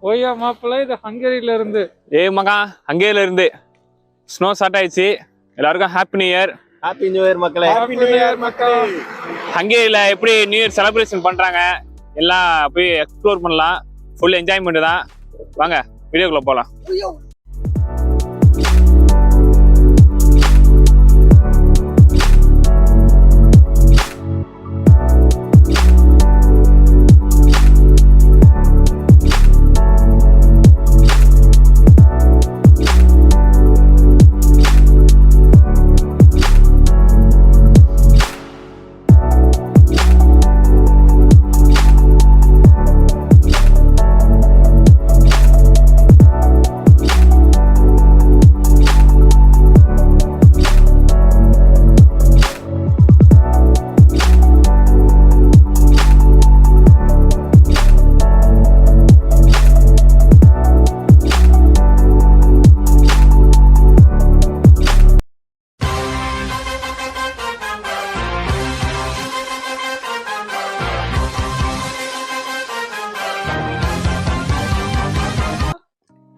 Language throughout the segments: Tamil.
ஓய்யா மாப்பிள்ள இது ஹங்கேரியில இருந்து. மகா ஹங்கேரியில இருந்து ஸ்னோ ஸ்டார்ட் ஆயிடுச்சு. எல்லாருக்கும் happy new year. Happy new year மக்களே. ஹாப்பி நியூ இயர் மக்களே. ஹங்கேரியில எப்படி நியூ இயர் செலிப்ரேஷன் பண்றாங்க எல்லாம் போய் எக்ஸ்ப்ளோர் பண்ணலாம். ஃபுல் என்ஜாய்மெண்ட் தான். வாங்க வீடியோக்குள்ள போலாம்.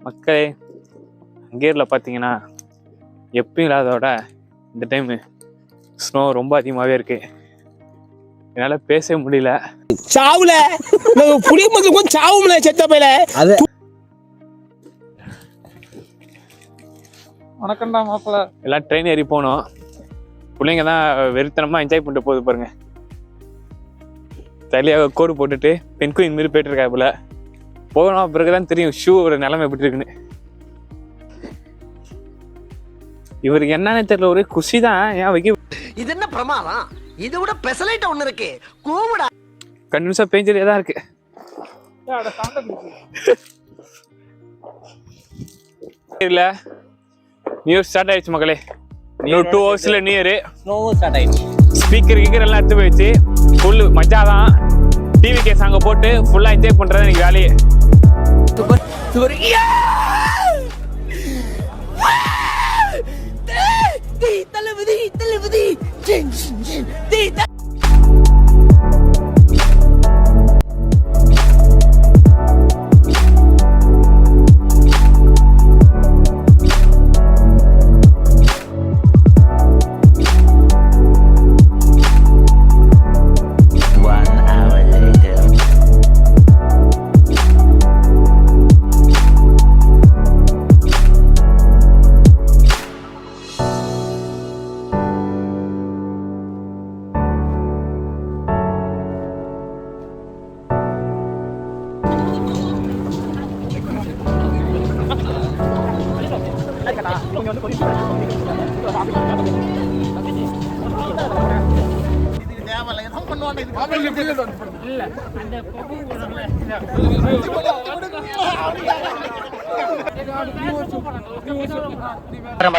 மக்களே ஹங்கேரியில் பார்த்தீங்கன்னா எப்பயும் இல்லாதோட இந்த டைமு ஸ்னோ ரொம்ப அதிகமாகவே இருக்கு. என்னால் பேசவே முடியல. சாவுல புளிய மக்களுக்கும் சாவும்ல செத்த பையில. அது வணக்கம்டா மாப்பிள்ள. எல்லாம் ட்ரெயின் ஏறி போனோம். பிள்ளைங்க தான் வெறித்தனமாக என்ஜாய் பண்ணிட்டு போகுது பாருங்க. தலையாக கோடு போட்டுட்டு பெண்குயின் மாரி போயிட்டு இருக்கா போல. போகணும் பிறகுதான் தெரியும் ஷூவோட நிலைமை எப்படி இருக்குன்னு. இவருக்கு என்னன்னு தெரியல, ஒரே குஷி தான். ஏன் வைக்க இது என்ன பிரமாதம்? இது விட பெசலைட் ஒண்ணு இருக்கு. கூவுடா. கண்டினியூஸா பெஞ்சிலே தான் இருக்கு. இல்ல நியூ இயர் ஸ்டார்ட் ஆயிடுச்சு மக்களே. இன்னும் 2 hours நியூ இயர். ஸ்னோவும் ஸ்டார்ட் ஆயிடுச்சு. ஸ்பீக்கர் எல்லாம் எடுத்து போயிடுச்சு. ஃபுல் மஜா தான். டிவி கேஸ் அங்கே போட்டு ஃபுல்லாக என்ஜாய் பண்ணுறது எனக்கு வேலையே.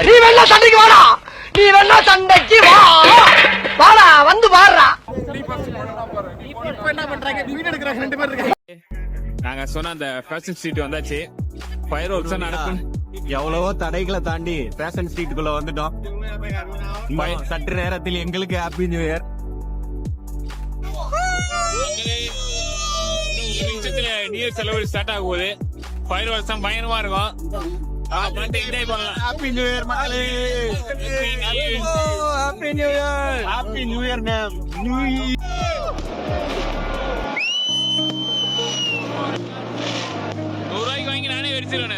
நீ வேணா சண்டைக்கு வாடா. நீ வேணா சண்டைக்கு வா. வாடா வந்து பாடுறா. இப்ப என்ன பண்றாங்க? வீடியோ எடுக்கறாங்க. 2 பேர் இருக்காங்க. நாங்க சொன்ன அந்த ஃபேஷன் ஸ்ட்ரீட் வந்தாச்சு. ஃபயர் ஒர்க்ஸ் நடக்கும். எவ்வளவோ தடைகளை தாண்டி ஃபேஷன் ஸ்ட்ரீட்டுக்குள்ள வந்துட்டோம். சற்று நேரத்தில் எங்களுக்கு happy new year. New year celebration start ஆக போகுது. ஃபயர் ஒர்க்ஸ் பயங்கரமா இருக்கும். ஹாப்பி நியூ இயர் மக்களே. Happy new year. Happy new year name new year. ₹100 வாங்கி நானே வெடிச்சிருவேன்.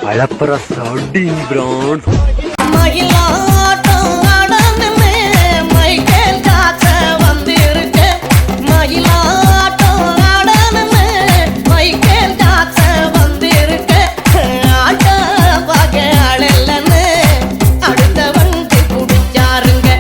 அழப்பற சவுண்டிங் பிரான் மயிலாட்டம் ஆடணுமே மைக்கேல் ஜாக்ச வந்திருக்க மயிலாட்டம் ஆடணுமே மைக்கேல் ஜாக்ச வந்திருக்க ஆட்ட வகை ஆளல்லன்னு அடுத்த வந்து குடிச்சாருங்க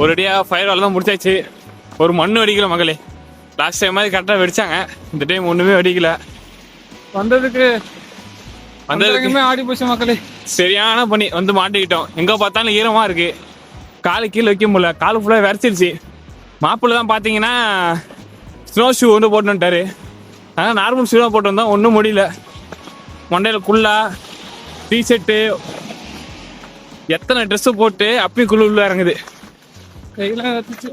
ஒரேடியா ஃபயர் வால் தான் முடிச்சாச்சு. ஒரு மண்ணு வெடிக்கல மகளே. லாஸ்ட் டைம் மாதிரி கரெக்டாக வெடிச்சாங்க, இந்த டைம் ஒன்றுமே வெடிக்கல. வந்ததுக்கு ஆடி போச்சு மக்களே. சரியான பண்ணி வந்து மாட்டிக்கிட்டோம். எங்கே பார்த்தாலும் ஈரமாக இருக்கு, காலு கீழே வைக்க முடியல, காலு ஃபுல்லாக விரைச்சிருச்சு. மாப்பிள்ளை தான் பார்த்தீங்கன்னா ஸ்னோ ஷூ ஒன்று போட்டு வந்துட்டாரு. ஆனால் நார்மல் ஷூவாக போட்டு வந்தோம், ஒன்றும் முடியல. மண்டையில் குள்ளா டிஷர்ட்டு எத்தனை ட்ரெஸ்ஸு போட்டு அப்பயும் குழு உள்ள இறங்குது, கையெல்லாம் கத்துச்சு.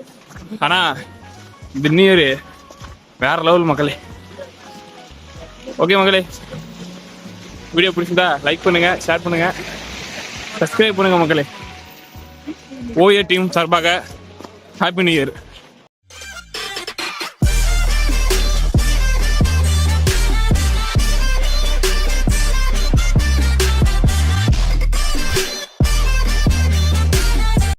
ஆனால் இது நியூ இயர் வேற லெவல் மக்களே. ஓகே மக்களே, வீடியோ பிடிச்சிருந்தா லைக் பண்ணுங்க, ஷேர் பண்ணுங்க, சப்ஸ்கிரைப் பண்ணுங்க மக்களே. ஓஏ டீம் சார்பாக ஹாப்பி நியூ இயர்.